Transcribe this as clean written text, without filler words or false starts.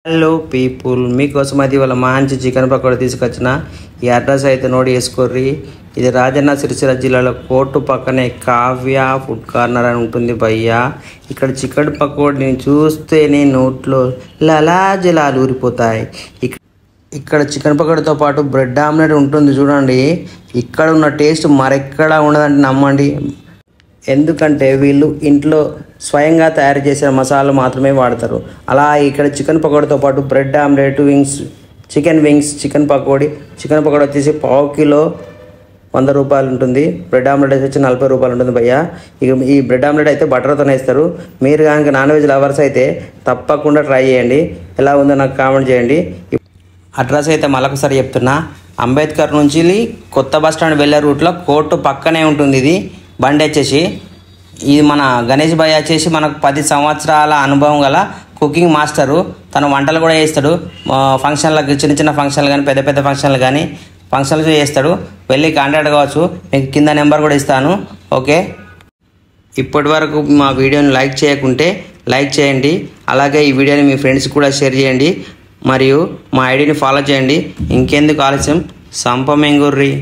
Hello people, మీకోసం అది వాళ్ళ మంచి చికెన్ పకోడీ తీసుకొచ్చిన. ఈ అడ్రస్ అయితే నోట్ చేసుకోర్రి. ఇది రాజన్న సిరిసిల్ల జిల్లాలో కోర్టు పక్కనే కావ్య ఫుడ్ కార్నర్ అని ఉంటుంది భయ్యా. ఇక్కడ చికెన్ పకోడీని చూస్తేనే నోట్లో లలాజలాలు ఊరిపోతాయి. ఇక్కడ చికెన్ పకోడీతో పాటు బ్రెడ్ ఆమ్లెట్ ఉంటుంది చూడండి. ఇక్కడ ఉన్న టేస్ట్ మరెక్కడా ఉండదంటే నమ్మండి. ఎందుకంటే వీళ్ళు ఇంట్లో స్వయంగా తయారు చేసిన మసాలాలు మాత్రమే వాడతారు. అలా ఇక్కడ చికెన్ పకోడీతో పాటు bread omelette, chicken wings, chicken pakodi వచ్చేసి పావు కిలో 100 రూపాయలు ఉంటుంది. బ్రెడ్ ఆమ్లెట్ వచ్చి 40 రూపాయలు ఉంటుంది భయ్యా. ఇక ఈ బ్రెడ్ ఆమ్లెట్ అయితే బటర్తోనే ఇస్తారు. మీరు కనుక నాన్ వెజ్ లవర్స్ అయితే తప్పకుండా ట్రై చేయండి. ఎలా ఉందో నాకు కామెంట్ చేయండి. అడ్రస్ అయితే మళ్ళొకసారి చెప్తున్నా. అంబేద్కర్ నుంచి కొత్త బస్ స్టాండ్ వెళ్ళే రూట్లో కోర్టు పక్కనే ఉంటుంది. ఇది బండి వచ్చేసి ఇది మన గణేష్ భయ్య వచ్చేసి మనకు 10 సంవత్సరాల అనుభవం గల కుకింగ్ మాస్టరు. తను వంటలు కూడా చేస్తాడు. ఫంక్షన్లకు, చిన్న ఫంక్షన్లు కానీ పెద్ద ఫంక్షన్లు కానీ ఫంక్షన్లు చేస్తాడు. వెళ్ళి కాంటాక్ట్ కావచ్చు. మీకు కింద నెంబర్ కూడా ఇస్తాను. ఓకే, ఇప్పటి వరకు మా వీడియోని లైక్ చేయకుంటే లైక్ చేయండి. అలాగే ఈ వీడియోని మీ ఫ్రెండ్స్ కూడా షేర్ చేయండి. మరియు మా ఐడిని ఫాలో చేయండి. ఇంకెందుకు ఆలస్యం, సంపమెంగుర్రి.